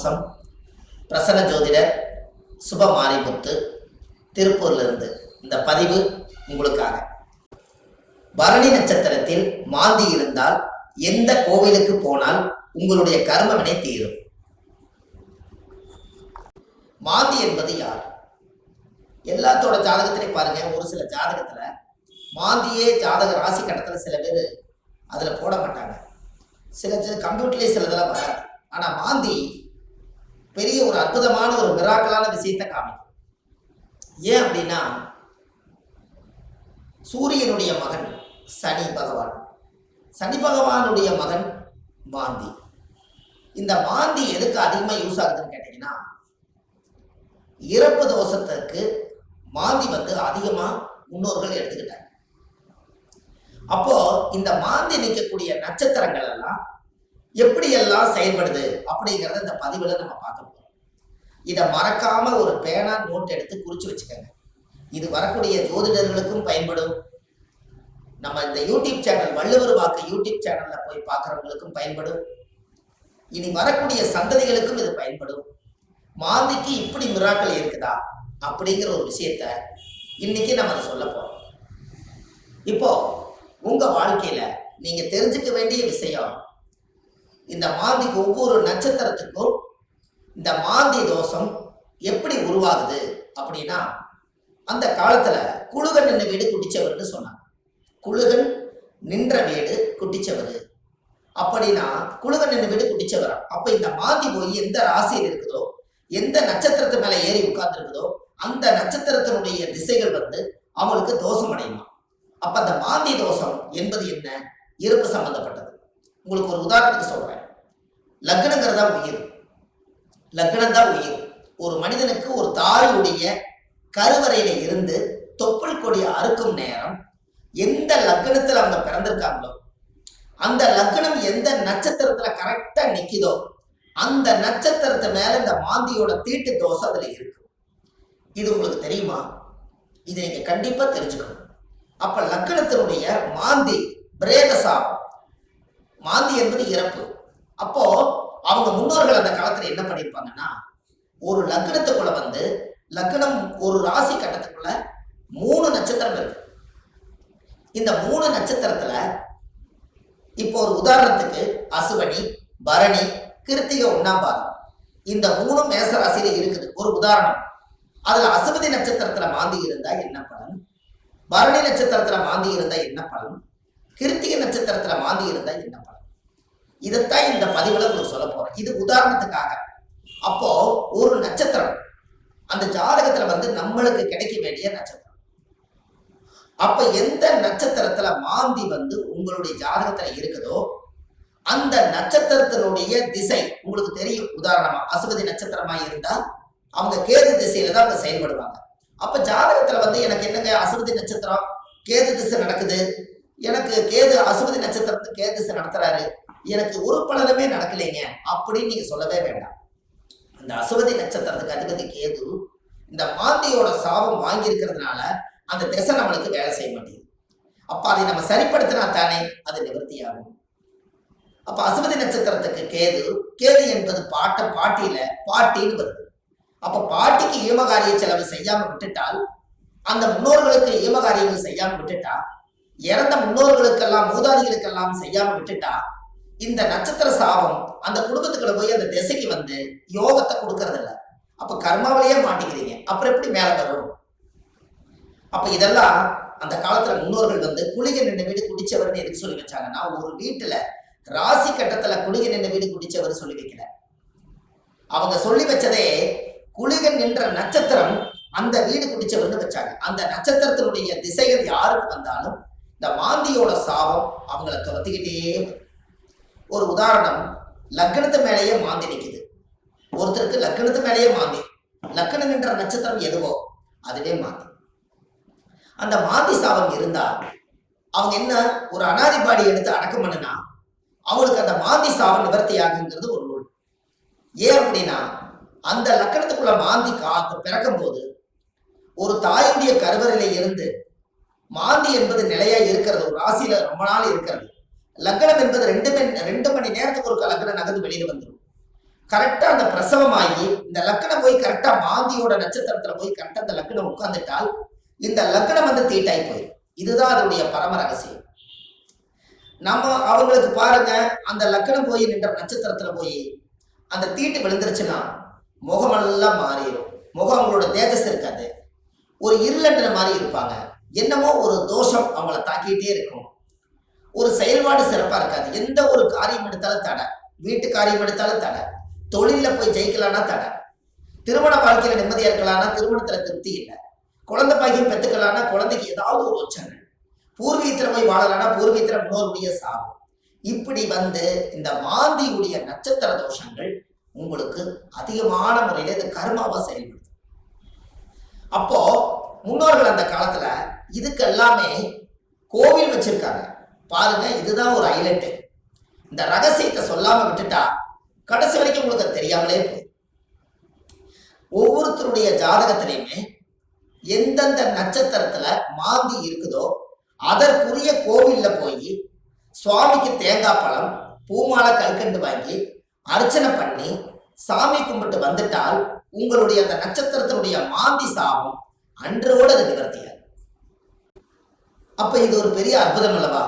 வம்சம், பிரசன்ன ஜோதிடர் சுபமாரிமுத்து, திருப்பூர்லிருந்து இந்த பதிவு உங்களுக்காக. பரணி நட்சத்திரத்தில் மாந்தி இருந்தால் எந்த கோவிலுக்கு போனால் உங்களுடைய கர்ம வினை தீரும்? மாந்தி என்பது யார்? எல்லாத்தோட ஜாதகத்திலையும் பாருங்க, ஒரு சில ஜாதகத்துல மாந்தியே ஜாதக ராசி கட்டத்துல சில பேர் அதுல போட மாட்டாங்க. சில கம்ப்யூட்டர்லேயே சிலதெல்லாம் வராது. ஆனா மாந்தி பெரிய ஒரு அற்புதமான ஒரு மிராக்கலான விஷயத்தை காமிக்கும். ஏன் அப்படின்னா, சூரியனுடைய மகன் சனி பகவான், சனி பகவானுடைய மகன் மாந்தி. இந்த மாந்தி எதுக்கு அதிகமாக யூஸ் ஆகுதுன்னு கேட்டீங்கன்னா, இறப்பு தோஷத்துக்கு மாந்தி அதிகமா முன்னோர்கள் எடுத்துக்கிட்டாங்க. அப்போ இந்த மாந்தி நிற்கக்கூடிய நட்சத்திரங்கள் எல்லாம் எப்படி எல்லாம் செயல்படுது அப்படிங்கிறத இந்த பதிவுல நம்ம பார்க்க போறோம். இதை மறக்காம ஒரு பேனா நோட் எடுத்து குறிச்சு வச்சுக்கோங்க. இது வரக்கூடிய ஜோதிடர்களுக்கும் பயன்படும். நம்ம இந்த யூடியூப் சேனல் வள்ளுவர் வாக்கு யூடியூப் சேனல்ல போய் பார்க்குறவங்களுக்கும் பயன்படும். இனி வரக்கூடிய சந்ததிகளுக்கும் இது பயன்படும். மாந்திக்கு இப்படி மிராக்கள் இருக்குதா அப்படிங்கிற ஒரு விஷயத்த இன்னைக்கு நம்ம அதை சொல்ல போறோம். இப்போ உங்க வாழ்க்கையில நீங்க தெரிஞ்சுக்க வேண்டிய விஷயம், இந்த மாந்திக்கு ஒவ்வொரு நட்சத்திரத்துக்கும் இந்த மாந்தி தோஷம் எப்படி உருவாகுது அப்படின்னா, அந்த காலத்துல குழுகன் நின்ற வீடு குட்டிச்சவர்னு சொன்னாங்க. குழுகன் நின்ற வீடு குட்டிச்சவர் அப்படின்னா குழுகன் நின்ற வீடு குட்டிச்சவரா. அப்ப இந்த மாந்தி போய் எந்த ராசியில் இருக்குதோ, எந்த நட்சத்திரத்து மேல ஏறி உட்கார்ந்து இருக்குதோ, அந்த நட்சத்திரத்தினுடைய திசைகள் அவங்களுக்கு தோஷம் அடையுமா. அப்ப அந்த மாந்தி தோஷம் என்பது என்ன? இருப்பு சம்பந்தப்பட்டது. உங்களுக்கு ஒரு உதாரணத்துக்கு சொல்றேன். லக்னங்கிறதா உயிர், லக்னம் தான் உயிர். ஒரு மனிதனுக்கு ஒரு தாயுடைய கருவறையில இருந்து தொப்புள் கொடியை அறுக்கும் நேரம் எந்த லக்னத்துல அவங்க பிறந்திருக்காங்களோ, அந்த லக்னம் எந்த நட்சத்திரத்துல கரெக்டா நிக்குதோ, அந்த நட்சத்திரத்து மேல இந்த மாந்தியோட தீட்டு தோஷம் அதுல இருக்கு. இது உங்களுக்கு தெரியுமா? இதை நீங்க கண்டிப்பா தெரிஞ்சுக்கணும். அப்ப லக்னத்தினுடைய மாந்தி பிரேத சாபம், மாந்தி என்பது இறப்பு. அப்போ அவங்க முன்னோர்கள் அந்த காலத்துல என்ன பண்ணிருப்பாங்கன்னா, ஒரு லக்னத்துக்குள்ள லக்னம் ஒரு ராசி கட்டத்துக்குள்ள 3 நட்சத்திரம் இருக்கு. இந்த 3 நட்சத்திரத்துல இப்போ ஒரு உதாரணத்துக்கு அசுவனி, பரணி, கிருத்திகை 1ஆம் பாதம், இந்த 3 மேச ராசியில இருக்குது. ஒரு உதாரணம். அதுல அசுவதி நட்சத்திரத்துல மாந்தி இருந்தா என்ன பலன், பரணி நட்சத்திரத்துல மாந்தி இருந்தா என்ன பலன், கிருத்திகை நட்சத்திரத்துல மாந்தி இருந்தா என்ன பலன், இதைத்தான் இந்த பதிவுல உங்களுக்கு சொல்ல போறேன். இது உதாரணத்துக்காக. அப்போ ஒரு நட்சத்திரம் அந்த ஜாதகத்துல நம்மளுக்கு கிடைக்க வேண்டிய நட்சத்திரம். அப்ப எந்த நட்சத்திரத்துல மாந்தி உங்களுடைய ஜாதகத்துல இருக்குதோ, அந்த நட்சத்திரத்தினுடைய திசை உங்களுக்கு தெரியும். உதாரணமா அசுவதி நட்சத்திரமா இருந்தா அவங்க கேது திசையில தான் அவங்க செயல்படுவாங்க. அப்ப ஜாதகத்துல எனக்கு என்னங்க அசுவதி நட்சத்திரம் கேது திசை நடக்குது, எனக்கு கேது அசுவதி நட்சத்திரத்துக்கு கேது திசை நடத்துறாரு, எனக்கு ஒரு பலனுமே நடக்கலைங்க அப்படின்னு நீங்க சொல்லவே வேண்டாம். அந்த அசுவதி நட்சத்திரத்துக்கு அதிபதி கேது இந்த மாந்தியோட சாபம் வாங்கி இருக்கிறதுனால அந்த திசை நம்மளுக்கு வேலை செய்ய மாட்டேங்குது. அப்ப அதை நம்ம சரிப்படுத்தினா தானே அது நிவர்த்தியாகும். அப்ப அசுவதி நட்சத்திரத்துக்கு கேது, கேது என்பது பாட்டியில பாட்டின்னு வருது. அப்ப பாட்டிக்கு ஈமகாரிய செலவு செய்யாம விட்டுட்டால், அந்த முன்னோர்களுக்கு ஈமகாரியங்கள் செய்யாம விட்டுட்டா, இறந்த முன்னோர்களுக்கெல்லாம் மூதாதிகளுக்கெல்லாம் செய்யாம விட்டுட்டா, இந்த நட்சத்திர சாபம் அந்த குடும்பத்துக்குள்ள போய் அந்த திசைக்கு யோகத்தை கொடுக்கறது இல்லை. அப்ப கர்மாவிலேயே மாட்டிக்கிறீங்க. அப்புறம் எப்படி மேல வரும்? அப்ப இதெல்லாம் அந்த காலத்துல முன்னோர்கள் குளிகை நின்ற வீடு குடிச்சவர்னு எதுக்கு சொல்லி வச்சாங்கன்னா, ஒரு வீட்டுல ராசி கட்டத்துல குளிகை நின்ற வீடு குடிச்சவர் சொல்லி வைக்கல. அவங்க சொல்லி வச்சதே குளிகன் நின்ற நட்சத்திரம் அந்த வீடு குடிச்சவர்னு வச்சாங்க. அந்த நட்சத்திரத்தினுடைய திசைகள் யாருக்கு வந்தாலும் இந்த மாந்தியோட சாபம் அவங்கள துரத்திக்கிட்டே. ஒரு உதாரணம், லக்னத்து மேலேயே மாந்தி நிற்குது. ஒருத்தருக்கு லக்னத்து மேலேயே மாந்தி, லக்னம் நின்ற நட்சத்திரம் எதுவோ அதுவே மாந்தி. அந்த மாந்தி சாபம் இருந்தா அவங்க என்ன ஒரு அனாதிபாடி எடுத்து அடக்கம் பண்ணுனா அவங்களுக்கு அந்த மாந்தி சாபம் நிவர்த்தி ஆகுங்கிறது ஒரு நூல். ஏன் அப்படின்னா, அந்த லக்கணத்துக்குள்ள மாந்தி பிறக்கும் போது ஒரு தாயுடைய கருவறையில இருந்து மாந்தி என்பது நிலையா இருக்கிறது, ஒரு ராசியில ரொம்ப நாள் இருக்கிறது. லக்னம் என்பது 2 மணி நேரத்துக்கு ஒரு லக்னம் நகர்ந்து வெளியில வந்துடும். கரெக்டா அந்த பிரசவமாகி இந்த லக்னம் போய் கரெக்டா மாந்தியோட நட்சத்திரத்துல போய் கரெக்டா அந்த லக்னம் உட்கார்ந்துட்டால் இந்த லக்னம் வந்து தீட்டாய் போயிடும். இதுதான் அதனுடைய பரம ரகசியம். நம்ம அவங்களுக்கு பாருங்க, அந்த லக்னம் போய் நின்ற நட்சத்திரத்துல போய் அந்த தீட்டு விழுந்துருச்சுன்னா முகமெல்லாம் மாறிடும். முகம் அவங்களோட தேஜஸ் இருக்காது, ஒரு இருளன்ற மாதிரி இருப்பாங்க. என்னமோ ஒரு தோஷம் அவங்கள தாக்கிட்டே இருக்கும். ஒரு செயல்பாடு சிறப்பா இருக்காது. எந்த ஒரு காரியம் எடுத்தாலும் தடை, வீட்டு காரியம் எடுத்தாலும் தடை, தொழில போய் ஜெயிக்கலாம்னா தடை, திருமண வாழ்க்கையில நிம்மதியா இருக்கலாம்னா திருமணத்துல திருப்தி இல்லை, குழந்தை பாக்கியம் பெற்றுக்கலாம்னா குழந்தைக்கு ஏதாவது ஒரு உச்சங்கள், பூர்வீகத்துல போய் வாழலாம்னா பூர்வீகத்துல முன்னோருடைய சாபம். இப்படி வந்து இந்த மாந்தியுடைய நட்சத்திர தோஷங்கள் உங்களுக்கு அதிகமான முறையில இது கர்மாவா செயல்படுது. அப்போ முன்னோர்கள் அந்த காலத்துல இதுக்கு எல்லாமே கோவில் வச்சிருக்காங்க பாருங்க. இதுதான் ஒரு ஹைலைட். இந்த ரகசியத்தை சொல்லாம விட்டுட்டா கடைசி வரைக்கும் உங்களுக்கு தெரியாமலே போய் ஒவ்வொருத்தருடைய ஜாதகத்திலையுமே எந்தெந்த நட்சத்திரத்துல மாந்தி இருக்குதோ அதற்குரிய கோவில்ல போய் சுவாமிக்கு தேங்காய் பழம் பூமாலை கல்கண்டு வாங்கி அர்ச்சனை பண்ணி சாமி கும்பிட்டு வந்துட்டால் உங்களுடைய அந்த நட்சத்திரத்தினுடைய மாந்தி சாபம் அன்றோடு அது நிவர்த்தியாது. அப்ப இது ஒரு பெரிய அற்புதம் அல்லவா?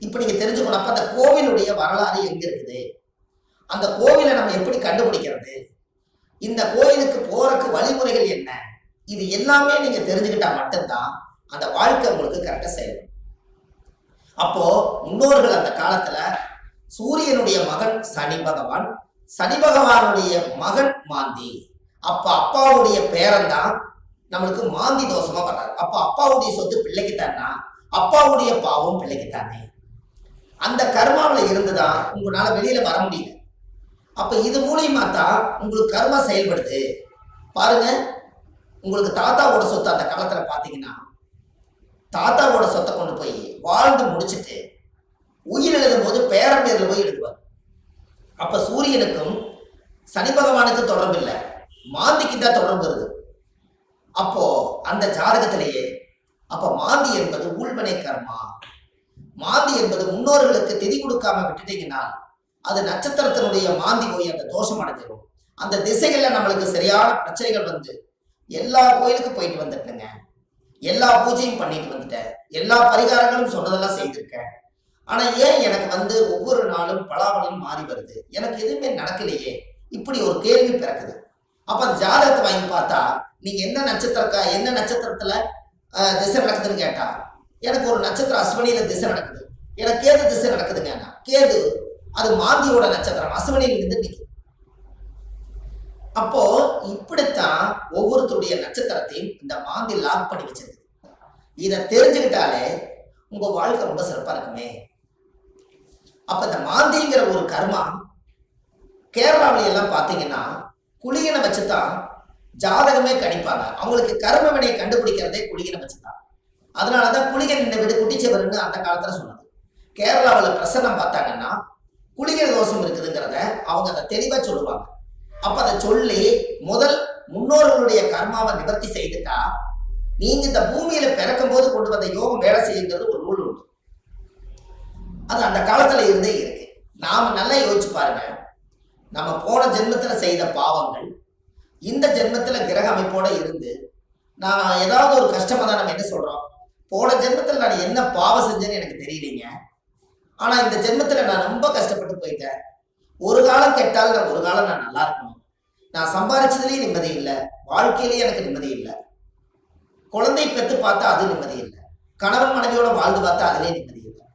இப்ப நீங்க தெரிஞ்சுக்கணும். அப்ப அந்த கோவிலுடைய வரலாறு எங்க இருக்குது, அந்த கோவிலை நம்ம எப்படி கண்டுபிடிக்கிறது, இந்த கோயிலுக்கு போறதுக்கு வழிமுறைகள் என்ன, இது எல்லாமே நீங்க தெரிஞ்சுக்கிட்டா மட்டும்தான் அந்த வாழ்க்கை உங்களுக்கு கரெக்டா செயல்படும். அப்போ முன்னோர்கள் அந்த காலத்துல சூரியனுடைய மகன் சனி பகவான், சனி பகவானுடைய மகன் மாந்தி. அப்ப அப்பாவுடைய பேரன் தான் நம்மளுக்கு மாந்தி தோஷமா வர்றாரு. அப்ப அப்பாவுடைய சொத்து பிள்ளைக்குத்தானா, அப்பாவுடைய பாவம் பிள்ளைக்குத்தானே. அந்த கர்மாவில் இருந்துதான் உங்களால வெளியில வர முடியல. அப்ப இது மூலியமா தான் உங்களுக்கு கர்மா செயல்படுது. பாருங்க, உங்களுக்கு தாத்தாவோட சொத்து அந்த காலத்துல பாத்தீங்கன்னா தாத்தாவோட சொத்தை கொண்டு போய் வாழ்ந்து முடிச்சுட்டு உயிர் எழுதும் போது பேரன் பேர்ல போய் எழுதுவார். அப்ப சூரியனுக்கும் சனி பகவானுக்கு தொடர்பு இல்லை, மாந்திக்கு தான் தொடர்பு வருது. அப்போ அந்த ஜாதகத்திலேயே அப்ப மாந்தி என்பது உள்வனை கர்மா. மாந்தி என்பது முன்னோர்களுக்கு திதி கொடுக்காம விட்டுட்டீங்கன்னா அது நட்சத்திரத்தினுடைய மாந்தி போய் அந்த தோஷம் அடைஞ்சிடும். அந்த திசைகள்ல நம்மளுக்கு சரியான பிரச்சனைகள் வந்து எல்லா கோயிலுக்கு போயிட்டு வந்துட்டேங்க, எல்லா பூஜையும் பண்ணிட்டு வந்துட்டேன், எல்லா பரிகாரங்களும் சொன்னதெல்லாம் செய்திருக்கேன். ஆனா ஏன் எனக்கு வந்து ஒவ்வொரு நாளும் பலாபலம் மாறி வருது, எனக்கு எதுவுமே நடக்கலையே, இப்படி ஒரு கேள்வி பிறக்குது. அப்ப அந்த ஜாதகத்தை வாங்கி பார்த்தா நீங்க என்ன நட்சத்திரத்துல திசை நடக்குதுன்னு கேட்டா எனக்கு ஒரு நட்சத்திரம் அஸ்வினியில திசை நடக்குது, எனக்கு கேது திசை நடக்குதுங்க. கேது அது மாந்தியோட நட்சத்திரம், அஸ்வினியில இருந்து நிற்கும். அப்போ இப்படித்தான் ஒவ்வொருத்தருடைய நட்சத்திரத்தையும் இந்த மாந்தி லாக் பண்ணி வச்சிருக்கு. இதை தெரிஞ்சுக்கிட்டாலே உங்க வாழ்க்கை ரொம்ப சிறப்பா இருக்குமே. அப்ப இந்த மாந்திங்கிற ஒரு கர்மா கேரளாவில எல்லாம் பாத்தீங்கன்னா குளிகனை வச்சுதான் ஜாதகமே கணிப்பாங்க. அவங்களுக்கு கர்ம வினையை கண்டுபிடிக்கிறதே குளிகனை வச்சுதான். அதனாலதான் குளிகன் இந்த வீடு குட்டிச்சவர்னு அந்த காலத்துல சொன்னது. கேரளாவில் பிரசன்னம் பார்த்தாங்கன்னா குளிகை தோஷம் இருக்குதுங்கிறத அவங்க அதை தெளிவா சொல்லுவாங்க. அப்ப அதை சொல்லி முதல் முன்னோர்களுடைய கர்மாவை நிவர்த்தி செய்துட்டா நீங்க இந்த பூமியில பிறக்கும் போது கொண்டு வந்த யோகம் வேலை செய்யுங்கிறது ஒரு நூல் உண்டு. அது அந்த காலத்துல இருந்தே இருக்கு. நாம நல்லா யோசிச்சு பாருங்க, நம்ம போன ஜென்மத்துல செய்த பாவங்கள் இந்த ஜென்மத்துல கிரக அமைப்போட இருந்து நான் ஏதாவது ஒரு கஷ்டமா தான் நம்ம என்ன சொல்றோம், போன ஜென்மத்துல நான் என்ன பாவம் செஞ்சேன்னு எனக்கு தெரியலீங்க, ஆனா இந்த ஜென்மத்துல நான் ரொம்ப கஷ்டப்பட்டு போயிட்டேன், ஒரு காலம் கெட்டால் நான் ஒரு காலம் நான் நல்லா இருக்கணும், நான் சம்பாதிச்சதுலயும் நிம்மதி இல்லை, வாழ்க்கையிலேயே எனக்கு நிம்மதி இல்லை, குழந்தை பெற்று பார்த்தா அது நிம்மதி இல்லை, கணவன் மனைவியோட வாழ்ந்து பார்த்தா அதுலேயே நிம்மதி இல்லை,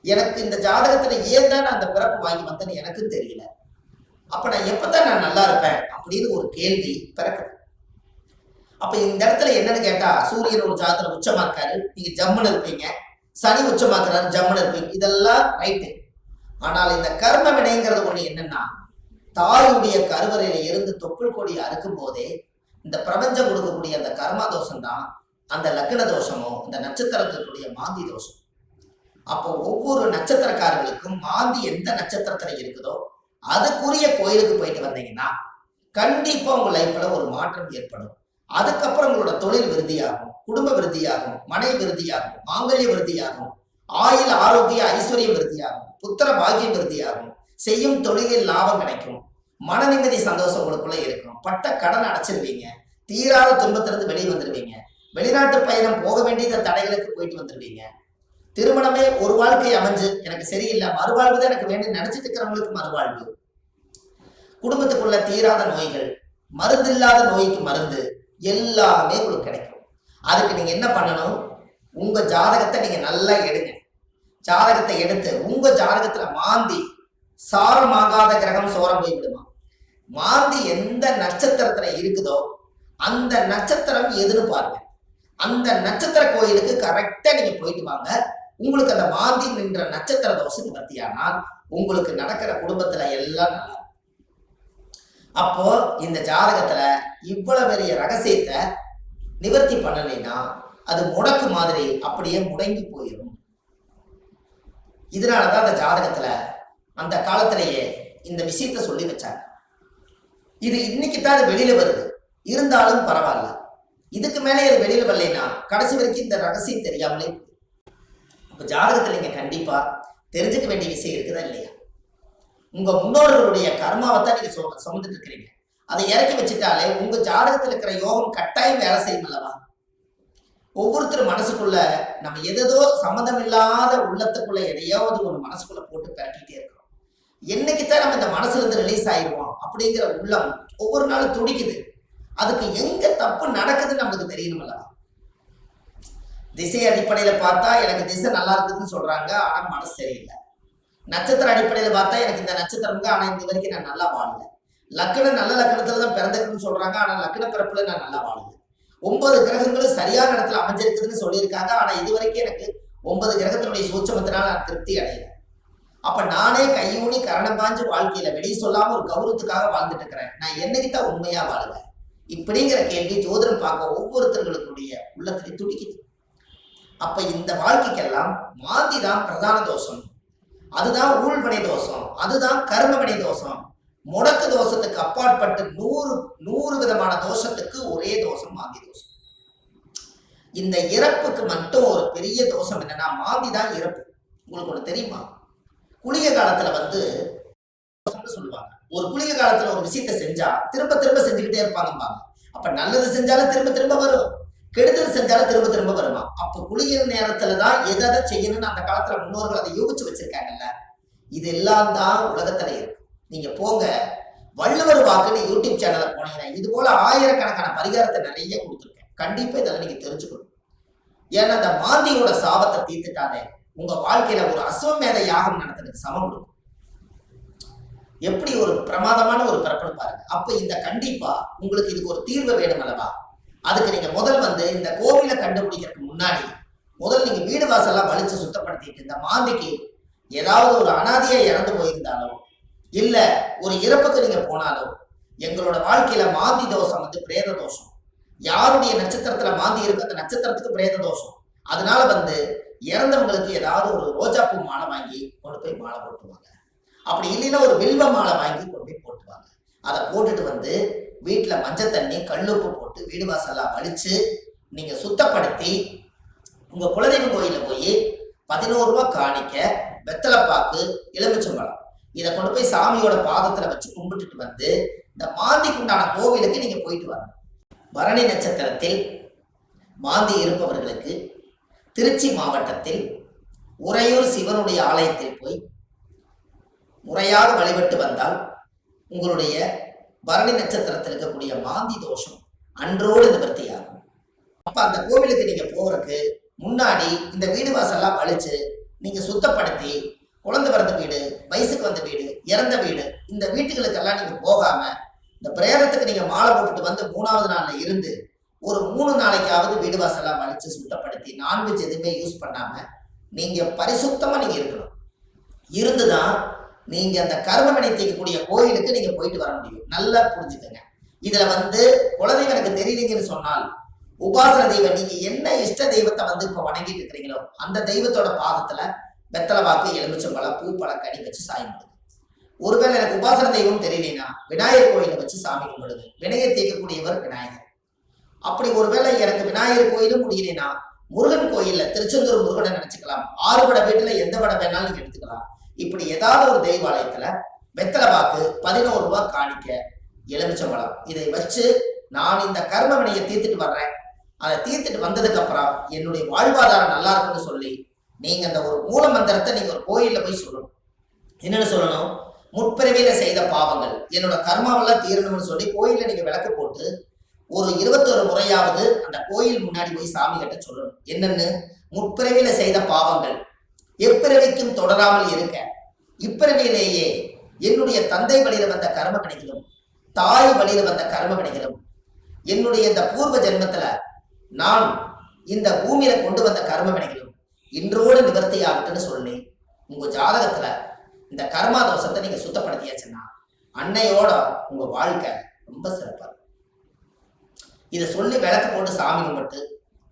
எனக்கு இந்த ஜாதகத்துல ஏன் தான் நான் அந்த பிறப்பு வாங்கி வந்தேன்னு எனக்கும் தெரியல, அப்ப நான் எப்பதான் நான் நல்லா இருப்பேன் அப்படின்னு ஒரு கேள்வி பிறக்குது. அப்ப இந்த இடத்துல என்னன்னு கேட்டா சூரியன் ஒரு ஜாதகத்துல உச்சமா இருக்காரு, நீங்க ஜம்முன்னு இருப்பீங்க, சனி உச்சமாக்குறாரு ஜம்முன்னு இருப்பீங்க, இதெல்லாம் ரைட்டு. ஆனால் இந்த கர்ம வினைங்கிறது ஒண்ணு என்னன்னா தாயுடைய கருவறையில இருந்து தொப்புள் கொடி அறுக்கும் போதே இந்த பிரபஞ்சம் கொடுக்கக்கூடிய அந்த கர்மா தோஷம் தான் அந்த லக்ன தோஷமோ இந்த நட்சத்திரத்தினுடைய மாந்தி தோஷம். அப்போ ஒவ்வொரு நட்சத்திரக்காரர்களுக்கும் மாந்தி எந்த நட்சத்திரத்துல இருக்குதோ அதுக்குரிய கோயிலுக்கு போயிட்டு வந்தீங்கன்னா கண்டிப்பா உங்க லைஃப்ல ஒரு மாற்றம் ஏற்படும். அதுக்கப்புறம் உங்களோட தொழில் விருத்தியாகும், குடும்ப விருத்தியாகும், மனை விருத்தியாகும், மாங்கல்ய விருத்தியாகும், ஆயுள் ஆரோக்கிய ஐஸ்வர்யம் விருத்தியாகும், புத்திர பாக்கியம் விருத்தியாகும், செய்யும் தொழிலில் லாபம் கிடைக்கும், மன நிம்மதி சந்தோஷம் உங்களுக்குள்ள இருக்கும், பட்ட கடன் அடைச்சிருவீங்க, தீராத துன்பத்திலிருந்து வெளியே வந்துடுவீங்க, வெளிநாட்டு பயணம் போக வேண்டிய தடைகளுக்கு போயிட்டு வந்துடுவீங்க, திருமணமே ஒரு வாழ்க்கை அமைஞ்சு எனக்கு சரியில்லை, மறுவாழ்வு தான் எனக்கு வேண்டி நினைச்சிட்டு இருக்கிறவங்களுக்கு மறுவாழ்வு, குடும்பத்துக்குள்ள தீராத நோய்கள், மருந்து இல்லாத நோய்க்கு மருந்து, எல்லாமே உங்களுக்கு கிடைக்கும். அதுக்கு நீங்க என்ன பண்ணணும், உங்க ஜாதகத்தை நீங்க நல்லா எடுங்க. ஜாதகத்தை எடுத்து உங்க ஜாதகத்துல மாந்தி சாரமாகாத கிரகம் சோரம் போய் விடுமா, மாந்தி எந்த நட்சத்திரத்துல இருக்குதோ அந்த நட்சத்திரம் எதுன்னு பாருங்க. அந்த நட்சத்திர கோயிலுக்கு கரெக்டா நீங்க போயிட்டு வாங்க. உங்களுக்கு அந்த மாந்தி நின்ற நட்சத்திர தோஷம் நிவர்த்தியானால் உங்களுக்கு நடக்கிற குடும்பத்துல எல்லாம் நல்லா. அப்போ இந்த ஜாதகத்துல இவ்வளவு பெரிய ரகசியத்தை நிவர்த்தி பண்ணலைன்னா அது முடக்கு மாதிரி அப்படியே முடங்கி போயிடும். இதனாலதான் அந்த ஜாதகத்துல அந்த காலத்திலேயே இந்த விஷயத்த சொல்லி வச்சாங்க. இது இன்னைக்கு தான் அது வெளியில வருது, இருந்தாலும் பரவாயில்ல. இதுக்கு மேலே அது வெளியில வரலைன்னா கடைசி வரைக்கும் இந்த ரகசியம் தெரியாமலே. இப்ப ஜாதகத்துல நீங்க கண்டிப்பா தெரிஞ்சுக்க வேண்டிய விஷயம் இருக்குதா இல்லையா? உங்க முன்னோர்களுடைய கர்மாவை தான் நீங்க சுமந்துட்டு இருக்கிறீங்க. அதை இறக்கி வச்சுட்டாலே உங்க ஜாதகத்துல இருக்கிற யோகம் கட்டாயம் வேலை செய்யும் அல்லவா? ஒவ்வொருத்தரும் மனசுக்குள்ள நம்ம எதோ சம்மந்தம் இல்லாத உள்ளத்துக்குள்ள எதையாவது ஒரு மனசுக்குள்ள போட்டு பரட்டிட்டே இருக்கிறோம். என்னைக்குத்தான் நம்ம இந்த மனசுல இருந்து ரிலீஸ் ஆயிடுவோம் அப்படிங்கிற உள்ளம் ஒவ்வொரு நாளும் துடிக்குது. அதுக்கு எங்க தப்பு நடக்குதுன்னு நமக்கு தெரியணும் அல்லவா? திசை அடிப்படையில பார்த்தா எனக்கு திசை நல்லா இருக்குதுன்னு சொல்றாங்க, ஆனா மனசு சரியில்லை. நட்சத்திர அடிப்படையில பார்த்தா எனக்கு இந்த நட்சத்திரம், ஆனா இந்த வரைக்கும் நான் நல்லா வாழல. லக்னம் நல்ல லக்னத்துல தான் பிறந்திருக்குன்னு சொல்றாங்க, ஆனா லக்ன பிறப்புல நான் நல்லா வாழல. 9 கிரகங்களும் சரியான இடத்துல அமைஞ்சிருக்குதுன்னு சொல்லியிருக்காங்க, ஆனா இது வரைக்கும் எனக்கு 9 கிரகத்தினுடைய சூட்சமத்தினால நான் திருப்தி அடையல. அப்ப நானே கையூனி கரணம் பாஞ்சு வாழ்க்கையில வெளியே சொல்லாம ஒரு கௌரவத்துக்காக வாழ்ந்துட்டு இருக்கிறேன். நான் என்னைக்குத்தான் உண்மையா வாழுவேன்? இப்படிங்கிற கேள்வி ஜோதிடம் பார்க்க ஒவ்வொருத்தர்களுடைய உள்ளத்திலே துடிக்குது. அப்ப இந்த வாழ்க்கைக்கெல்லாம் மாந்தி தான் பிரதான தோஷம், அதுதான் ஊழ்வினை தோஷம், அதுதான் கர்மவினை தோஷம். முடக்கு தோஷத்துக்கு அப்பாற்பட்டு 100 விதமான தோஷத்துக்கு ஒரே தோஷம் மாந்தி தோஷம். இந்த இறப்புக்கு மட்டும் ஒரு பெரிய தோஷம் என்னன்னா மாந்தி தான் இறப்பு. உங்களுக்கு ஒண்ணு தெரியுமா? குளிகை காலத்துல சொல்லுவாங்க, ஒரு குளிகை காலத்துல ஒரு விஷயத்தை செஞ்சா திரும்ப திரும்ப செஞ்சுக்கிட்டே இருப்பாங்க. அப்ப நல்லது செஞ்சாலும் திரும்ப திரும்ப வரும், கெடுதல் செஞ்சாலும் திரும்ப திரும்ப வருமா? அப்ப குளிகை நேரத்துலதான் எதை செய்யணும்னு அந்த காலத்துல முன்னோர்கள் அதை யோசிச்சு வச்சிருக்காங்கல்ல. இதெல்லாம் தான் உலகத்துல இருக்கு. நீங்க போங்க, வள்ளுவர் வாக்குன்னு யூடியூப் சேனல்ல போனீங்கன்னா இது போல ஆயிரக்கணக்கான பரிகாரத்தை நிறைய கொடுத்துருக்கேன். கண்டிப்பா இதெல்லாம் நீங்க தெரிஞ்சுக்கணும். ஏன்னா அந்த மாந்தியோட சாபத்தை தீர்த்துட்டாலே உங்க வாழ்க்கையில ஒரு அஸ்வமேத யாகம் நடத்துறதுக்கு சமம் கொடுக்கும். எப்படி ஒரு பிரமாதமான ஒரு பிறப்புன்னு பாருங்க. அப்ப இந்த கண்டிப்பா உங்களுக்கு இதுக்கு ஒரு தீர்வு வேணும் அல்லவா? அதுக்கு நீங்க முதல் இந்த கோவிலை கண்டுபிடிக்கிறதுக்கு முன்னாடி முதல் நீங்க வீடு வாசல்லாம் வலிச்சு சுத்தப்படுத்திட்டு, இந்த மாந்திக்கு ஏதாவது ஒரு அனாதையா இறந்து போயிருந்தாலும் இல்ல ஒரு இறப்புக்கு நீங்க போனாலும், எங்களோட வாழ்க்கையில மாந்தி தோஷம் பிரேத தோஷம். யாருடைய நட்சத்திரத்துல மாந்தி இருக்கு அந்த நட்சத்திரத்துக்கு பிரேத தோஷம். அதனால இறந்தவங்களுக்கு ஏதாவது ஒரு ரோஜாப்பூ மாலை வாங்கி கொண்டு போய் மாலை போட்டுவாங்க. அப்படி இல்லைன்னா ஒரு வில்வ மாலை வாங்கி கொண்டு போய் போட்டுவாங்க. அதை போட்டுட்டு வீட்டுல மஞ்சள் தண்ணி கல்லுப்பு போட்டு வீடு வாசல்லாம் வலிச்சு நீங்க சுத்தப்படுத்தி உங்க குலதெய்வ கோயில போய் 11 ரூபாய் காணிக்க, வெத்தலைப்பாக்கு, எலுமிச்சம்பழம் இதை கொண்டு போய் சாமியோட பாதத்துல வச்சு கும்பிட்டுட்டு இந்த மாந்திக்கு உண்டான கோவிலுக்கு நீங்க போயிட்டு வரணும். பரணி நட்சத்திரத்தில் மாந்தி இருப்பவர்களுக்கு திருச்சி மாவட்டத்தில் உறையூர் சிவனுடைய ஆலயத்தில் போய் முறையாக வழிபட்டு வந்தால் உங்களுடைய பரணி நட்சத்திரத்தில் இருக்கக்கூடிய மாந்தி தோஷம் அன்றோடு நிவர்த்தியாகும். அப்ப அந்த கோவிலுக்கு நீங்க போறதுக்கு முன்னாடி இந்த வீடு வாசல்லாம் வலிச்சு நீங்க சுத்தப்படுத்தி, குழந்தை பிறந்த வீடு, வயசுக்கு வந்த வீடு, இறந்த வீடு, இந்த வீட்டுகளுக்கெல்லாம் நீங்க போகாம இந்த பிரேதத்துக்கு நீங்க மாலை போட்டுட்டு 3வது நாள்ல இருந்து ஒரு 3 நாளைக்காவது வீடு வாசல்லாம் வலிச்சு சுத்தப்படுத்தி நான்வெஜ் எதுவுமே யூஸ் பண்ணாம நீங்க பரிசுத்தமா நீங்க இருக்கணும். இருந்துதான் நீங்க அந்த கர்மவினை தீர்க்கக்கூடிய கோயிலுக்கு நீங்க போயிட்டு வர முடியும். நல்லா புரிஞ்சுக்கங்க. இதுல குலதெய்வம் எனக்கு தெரியலீங்கன்னு சொன்னால் உபாசன தெய்வம், நீங்க என்ன இஷ்ட தெய்வத்தை இப்ப வணங்கிட்டு இருக்கிறீங்களோ அந்த தெய்வத்தோட பாதத்துல வெத்தலை வாக்கு, எலுமிச்சம்பழம், பூ, பழம், கனி வச்சு சாமி கும்பிடுங்க. ஒருவேளை எனக்கு உபாசன தெய்வம் தெரியலனா விநாயகர் கோயில வச்சு சாமி கும்பிடுங்க. வினையை தீர்க்கக்கூடியவர் விநாயகர். அப்படி ஒருவேளை எனக்கு விநாயகர் கோயிலும் முடியலனா முருகன் கோயில்ல திருச்செந்தூர் முருகனை நினைச்சுக்கலாம். 6 வடை வீட்டுல எந்த வடை வேணாலும் நீங்க எடுத்துக்கலாம். இப்படி ஏதாவது ஒரு தெய்வாலயத்துல வெத்தலை பாக்கு 11 ரூபாய் காணிக்க, எலுமிச்சம்பழம் இதை வச்சு நான் இந்த கர்ம வினையை தீர்த்துட்டு வர்றேன், அதை தீர்த்துட்டு வந்ததுக்கு அப்புறம் என்னுடைய வாழ்வாதாரம் நல்லா இருக்குன்னு சொல்லி நீங்க அந்த ஒரு மூல மந்திரத்தை நீங்க ஒரு கோயில்ல போய் சொல்லணும். என்னன்னு சொல்லணும்? முற்பிறவியில செய்த பாவங்கள் என்னோட கர்மாவெல்லாம் தீரணும்னு சொல்லி கோயில்ல நீங்க விளக்கு போட்டு ஒரு 21 முறையாவது அந்த கோயில் முன்னாடி போய் சாமி கிட்ட சொல்லணும். என்னன்னு? முற்பிறவியில செய்த பாவங்கள் எப்பிறவிக்கும் தொடராமல் இருக்க, இப்பிறவியிலேயே என்னுடைய தந்தை வழியில வந்த கர்ம வினைகளும் தாய் வழியில வந்த கர்ம வினைகளும் என்னுடைய இந்த பூர்வ ஜென்மத்துல நான் இந்த பூமியில கொண்டு வந்த கர்ம வினைகளும் இன்றோடு நிவர்த்தி ஆகட்டுன்னு சொல்லி உங்க ஜாதகத்துல இந்த கர்மா தோஷத்தை நீங்க சுத்தப்படுத்தியாச்சுன்னா அன்னையோட உங்க வாழ்க்கை ரொம்ப சிறப்பா இருக்கும். இதை சொல்லி விளக்கு போட்டு சாமி கும்பிட்டு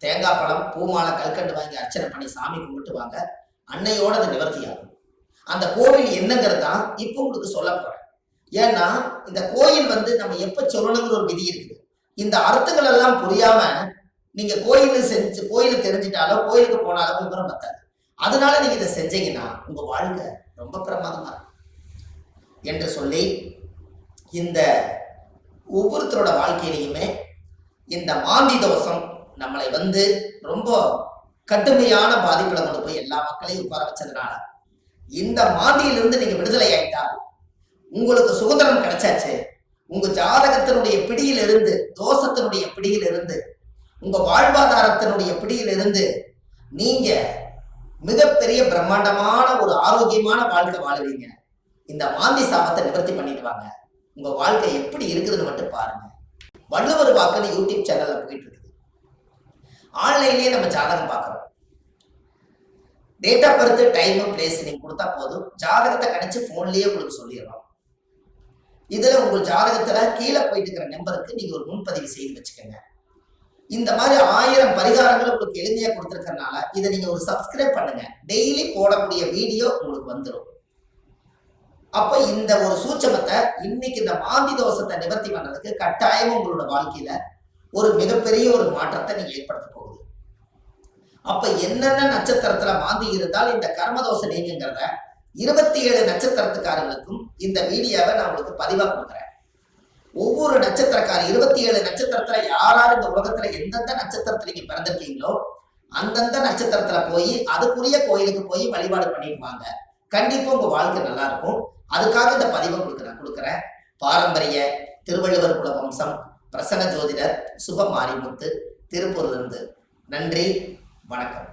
தேங்காய் பழம் பூமாலை கல்கண்டு வாங்கி அர்ச்சனை பண்ணி சாமி கும்பிட்டு வாங்க. அன்னையோட அது நிவர்த்தி ஆகும். அந்த கோவில் என்னங்கிறது தான் இப்போ உங்களுக்கு சொல்ல போறேன். ஏன்னா இந்த கோயில் நம்ம எப்ப சொல்லணுங்கிற ஒரு விதி இருக்குது. இந்த அர்த்தங்கள் எல்லாம் புரியாம நீங்க கோயிலுக்கு தெரிஞ்சிட்டாலோ கோயிலுக்கு போனாலோ விவரம் பத்தாது. அதனால நீங்க இதை செஞ்சீங்கன்னா உங்க வாழ்க்கை ரொம்ப பிரமாதமா இருக்கும் என்று சொல்லி இந்த ஒவ்வொருத்தரோட வாழ்க்கையிலையுமே இந்த மாந்தி தோஷம் நம்மளை ரொம்ப கடுமையான பாதிப்புல கொண்டு போய் எல்லா மக்களையும் உட்கார வச்சதுனால இந்த மாந்தியிலிருந்து நீங்க விடுதலை ஆயிட்டால் உங்களுக்கு சுதந்திரம் கிடைச்சாச்சு. உங்க ஜாதகத்தினுடைய பிடியிலிருந்து, தோஷத்தினுடைய பிடியிலிருந்து, உங்க வாழ்வாதாரத்தினுடைய பிடியிலிருந்து நீங்க மிகப்பெரிய பிரம்மாண்டமான ஒரு ஆரோக்கியமான வாழ்க்கை வாழுவீங்க. இந்த மாந்தி சாபத்தை நிவர்த்தி பண்ணிட்டு வாங்க. உங்க வாழ்க்கை எப்படி இருக்குதுன்னு மட்டும் பாருங்க. வள்ளுவர் வாக்குன்னு யூடியூப் சேனல்ல போயிட்டு இருக்குது. ஆன்லைன்லயே நம்ம ஜாதகம் பார்க்கறோம். Date of birth, time, place நீங்க கொடுத்தா போதும், ஜாதகத்தை கணிச்சு போன்லயே உங்களுக்கு சொல்லிடுறோம். இதுல உங்க ஜாதகத்துல கீழே போயிட்டு இருக்கிற நம்பருக்கு நீங்க ஒரு முன்பதிவு செய்து வச்சுக்கோங்க. இந்த மாதிரி 1000 பரிகாரங்கள் உங்களுக்கு எளிமையா கொடுத்துருக்கறனால இதை நீங்க ஒரு சப்ஸ்கிரைப் பண்ணுங்க. டெய்லி போடக்கூடிய வீடியோ உங்களுக்கு வந்துடும். அப்ப இந்த ஒரு சூட்சமத்தை இன்னைக்கு இந்த மாந்தி தோஷத்தை நிவர்த்தி பண்றதுக்கு கட்டாயம் உங்களோட வாழ்க்கையில ஒரு மிகப்பெரிய ஒரு மாற்றத்தை நீங்க ஏற்படுத்த போகுது. அப்ப என்னென்ன நட்சத்திரத்துல மாந்தி இருந்தால் இந்த கர்மதோஷம் நீங்கிறத 27 நட்சத்திரத்துக்காரர்களுக்கும் இந்த வீடியோவை நான் உங்களுக்கு பதிவா கொடுக்குறேன். ஒவ்வொரு நட்சத்திரக்கார 27 நட்சத்திரத்துல யாராரு இந்த உலகத்துல எந்தெந்த நட்சத்திரத்துல நீங்க பிறந்திருக்கீங்களோ அந்தந்த நட்சத்திரத்துல போய் அதுக்குரிய கோயிலுக்கு போய் வழிபாடு பண்ணிட்டு வாங்க. கண்டிப்பா உங்க வாழ்க்கை நல்லா இருக்கும். அதுக்காக இந்த பதிவை கொடுக்குறேன். பாரம்பரிய திருவள்ளுவர் குல வம்சம், பிரசன்ன ஜோதிடர் சுப மாரிமுத்து, திருப்பூர்ல இருந்து. நன்றி, வணக்கம்.